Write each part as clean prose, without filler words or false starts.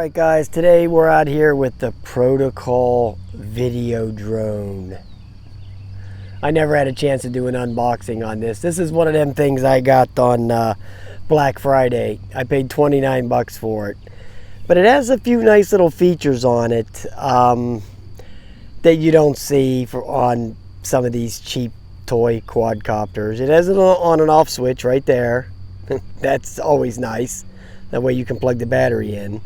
Alright guys, today we're out here with the Protocol Videodrone. I never had a chance to do an unboxing on this. This is one of them things I got on Black Friday. I paid 29 bucks for it. But it has a few nice little features on it that you don't see on some of these cheap toy quadcopters. It has an on and off switch right there. That's always nice. That way you can plug the battery in.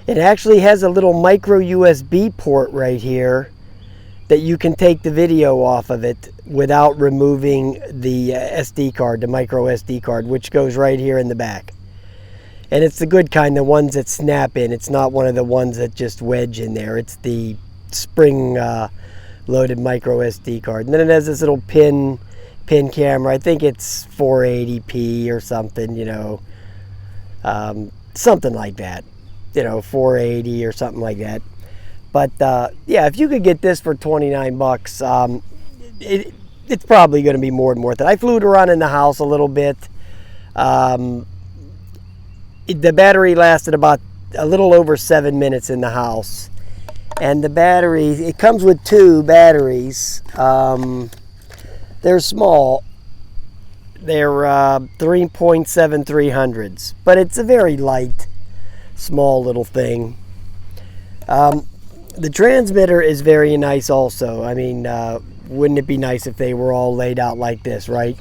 It actually has a little micro USB port right here that you can take the video off of it without removing the SD card, the micro SD card, which goes right here in the back. And it's the good kind, the ones that snap in. It's not one of the ones that just wedge in there. It's the spring loaded micro SD card. And then it has this little pin camera. I think it's 480p or something, you know, something like that. You know, 480 or something like that. But yeah, if you could get this for 29 bucks, it's probably going to be more than worth it. I flew it around in the house a little bit. The battery lasted about a little over 7 minutes in the house. And the battery, it comes with two batteries. They're small. They're 3.7300s, but it's a very light, small little thing. The transmitter is very nice also. I mean, wouldn't it be nice if they were all laid out like this, right?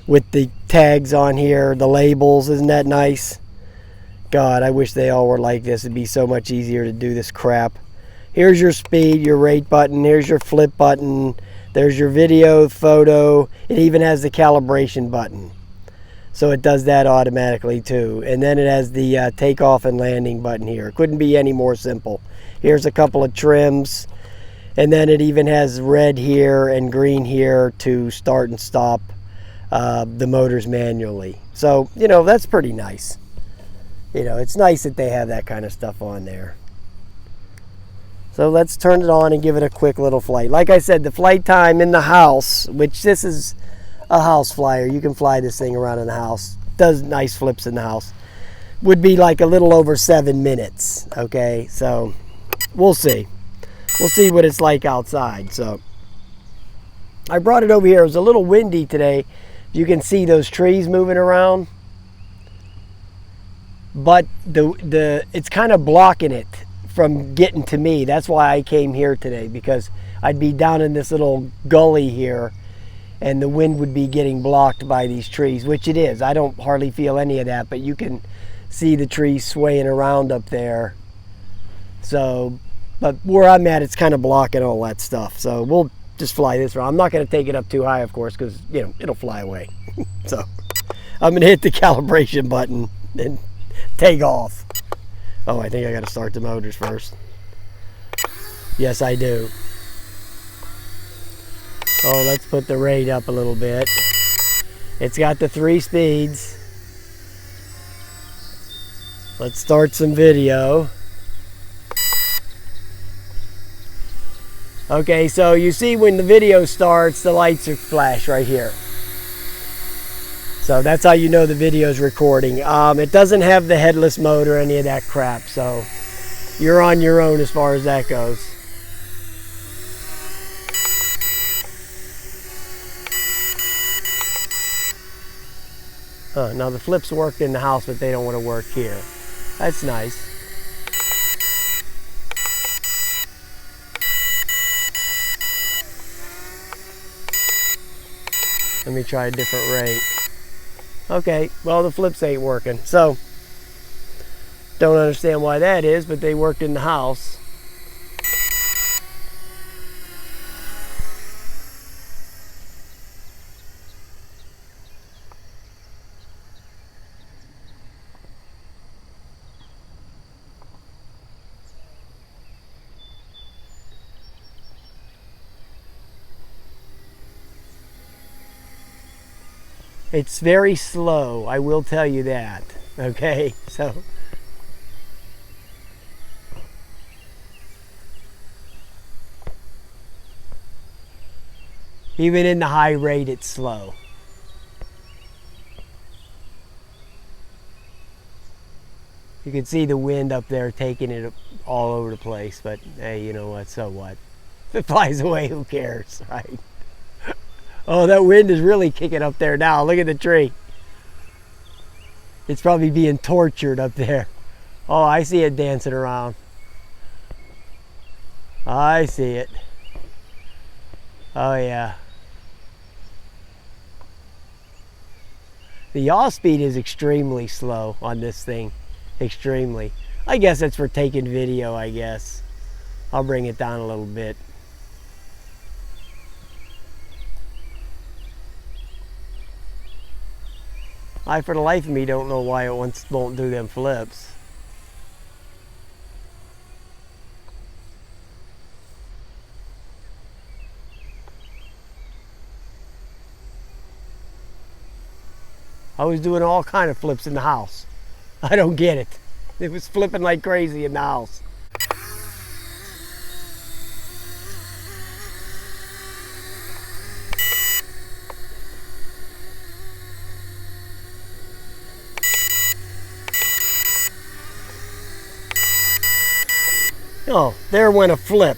With the tags on here, the labels, isn't that nice? God, I wish they all were like this. It'd be so much easier to do this crap. Here's your speed, your rate button. Here's your flip button. There's your video, photo. It even has the calibration button. So it does that automatically too. And then it has the takeoff and landing button here. It couldn't be any more simple. Here's a couple of trims. And then it even has red here and green here to start and stop the motors manually. So, you know, that's pretty nice. You know, it's nice that they have that kind of stuff on there. So let's turn it on and give it a quick little flight. Like I said, the flight time in the house, which this is a house flyer. You can fly this thing around in the house. Does nice flips in the house. Would be like a little over 7 minutes. Okay, so we'll see. We'll see what it's like outside. So I brought it over here. It was a little windy today. You can see those trees moving around. But it's kind of blocking it from getting to me. That's why I came here today, because I'd be down in this little gully here and the wind would be getting blocked by these trees, which it is. I don't hardly feel any of that, but you can see the trees swaying around up there. So, but where I'm at, it's kind of blocking all that stuff. So we'll just fly this around. I'm not going to take it up too high, of course, because, you know, it'll fly away. So I'm going to hit the calibration button and take off. Oh, I think I got to start the motors first. Yes, I do. Oh, let's put the rate up a little bit. It's got the 3 speeds. Let's start some video. Okay, so you see when the video starts, the lights are flash right here. So that's how you know the video is recording. It doesn't have the headless mode or any of that crap, so you're on your own as far as that goes. Now the flips worked in the house, but they don't want to work here. That's nice. Let me try a different rate. Okay, well, the flips ain't working, so don't understand why that is, but they worked in the house. It's very slow, I will tell you that. Okay, so even in the high rate, it's slow. You can see the wind up there taking it all over the place, but hey, you know what, so what? If it flies away, who cares, right? Oh, that wind is really kicking up there now. Look at the tree. It's probably being tortured up there. Oh, I see it dancing around. I see it. Oh yeah. The yaw speed is extremely slow on this thing. Extremely. I guess it's for taking video, I guess. I'll bring it down a little bit. I, for the life of me, don't know why it won't do them flips. I was doing all kind of flips in the house. I don't get it. It was flipping like crazy in the house. Oh, there went a flip.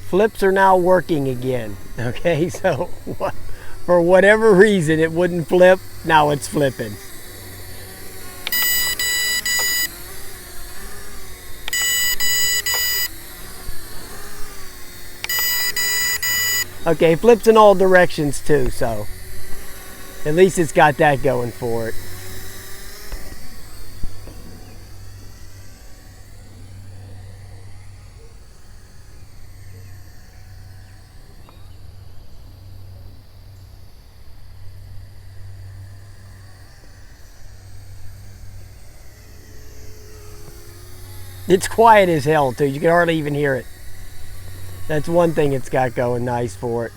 Flips are now working again. Okay, so for whatever reason it wouldn't flip, now it's flipping. Okay, flips in all directions too, so at least it's got that going for it. It's quiet as hell too, you can hardly even hear it. That's one thing it's got going nice for it.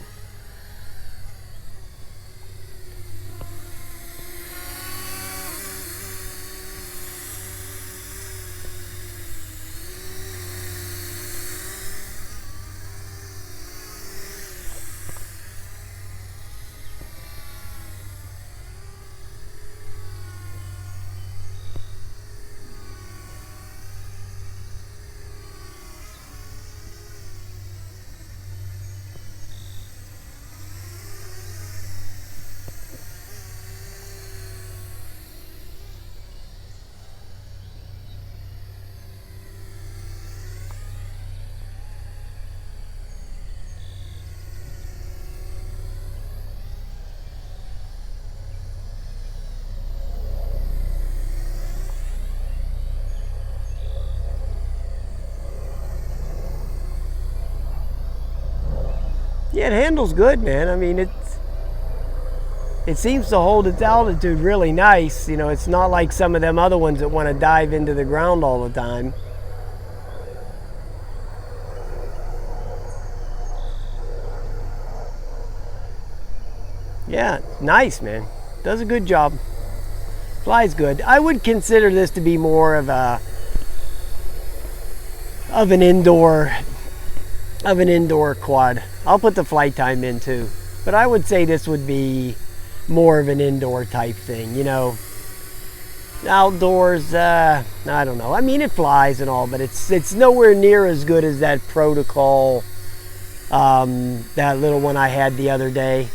Yeah, it handles good, man. I mean, it seems to hold its altitude really nice. You know, it's not like some of them other ones that want to dive into the ground all the time. Yeah, nice, man. Does a good job. Flies good. I would consider this to be more of an indoor quad. I'll put the flight time in too, but I would say this would be more of an indoor type thing, you know. Outdoors, I don't know. I mean, it flies and all, but it's nowhere near as good as that Protocol, that little one I had the other day.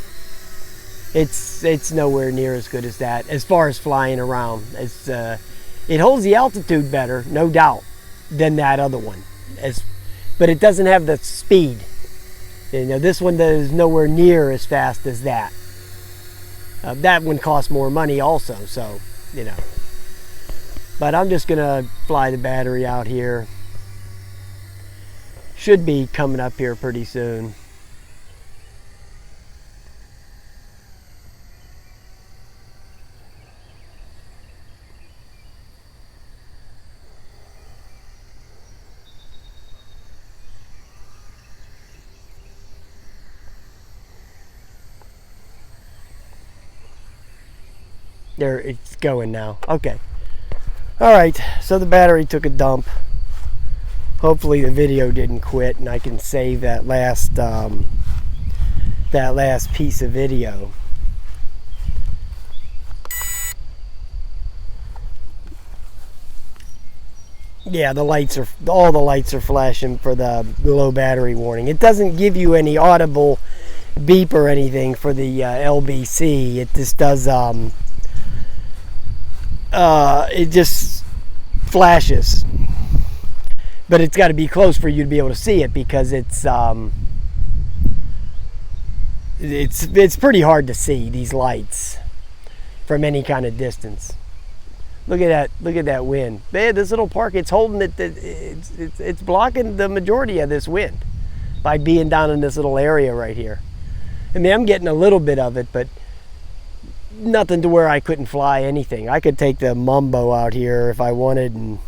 It's nowhere near as good as that as far as flying around. It holds the altitude better, no doubt, than that other one. But it doesn't have the speed. You know, this one is nowhere near as fast as that. That one costs more money also, so, you know. But I'm just gonna fly the battery out here. Should be coming up here pretty soon. There, it's going now. Okay. Alright, so the battery took a dump. Hopefully the video didn't quit and I can save that last that last piece of video. Yeah, all the lights are flashing for the low battery warning. It doesn't give you any audible beep or anything for the LBC. It just does. It just flashes, but it's got to be close for you to be able to see it, because it's pretty hard to see these lights from any kind of distance. Look at that! Look at that wind. Man, this little park, it's holding it. It's blocking the majority of this wind by being down in this little area right here. I mean, I'm getting a little bit of it, but nothing to where I couldn't fly anything. I could take the Mambo out here if I wanted and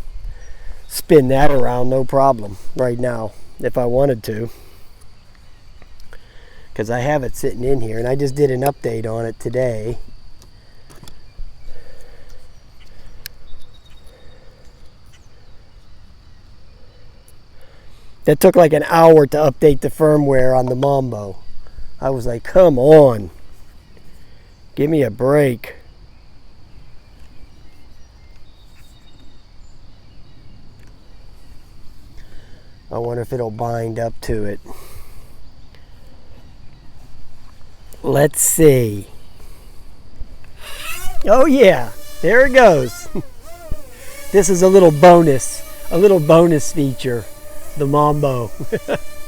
spin that around, no problem, right now, if I wanted to. Because I have it sitting in here, and I just did an update on it today. That took like an hour to update the firmware on the Mambo. I was like, come on. Give me a break. I wonder if it'll bind up to it. Let's see. Oh yeah, there it goes. This is a little bonus feature. The Mambo,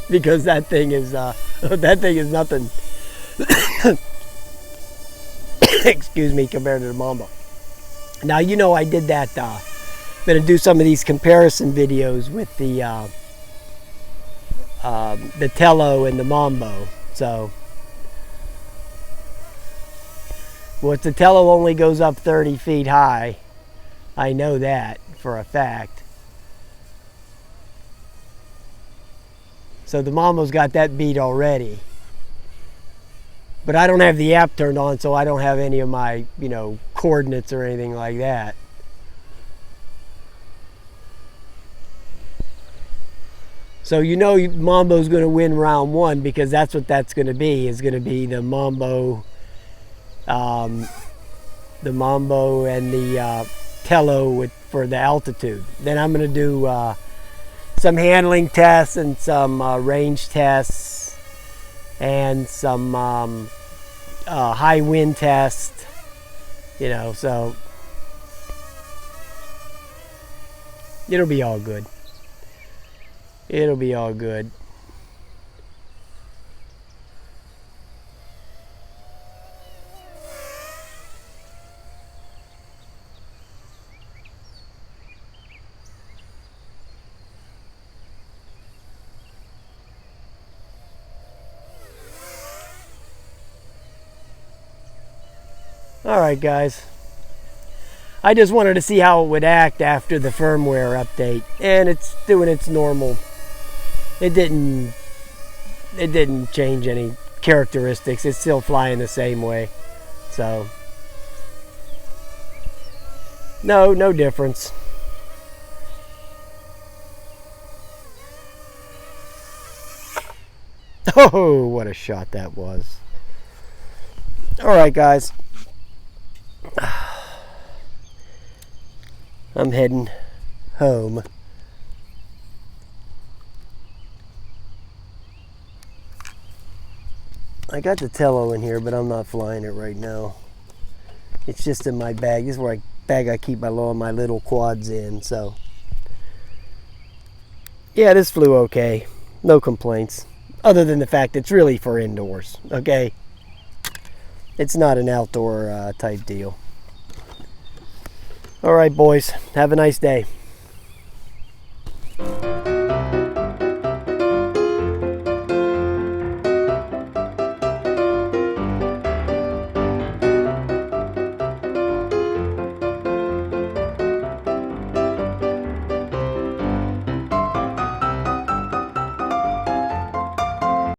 because that thing is nothing. Excuse me, compared to the Mambo. Now, you know, I did that. Gonna do some of these comparison videos with the Tello and the Mambo. So, well, the Tello only goes up 30 feet high. I know that for a fact. So the Mambo's got that beat already. But I don't have the app turned on, so I don't have any of my, coordinates or anything like that. So Mambo's going to win round one, because that's what that's going to be. Is going to be the Mambo, and the Tello for the altitude. Then I'm going to do some handling tests and some range tests and some high wind tests, so it'll be all good. It'll be all good. Alright guys, I just wanted to see how it would act after the firmware update, and it's doing its normal. It didn't change any characteristics. It's still flying the same way. So no difference. Oh, what a shot that was. Alright guys, I'm heading home. I got the Tello in here, but I'm not flying it right now. It's just in my bag. This is where I keep my little quads in. So yeah, this flew okay. No complaints. Other than the fact it's really for indoors. Okay, it's not an outdoor type deal. All right, boys. Have a nice day.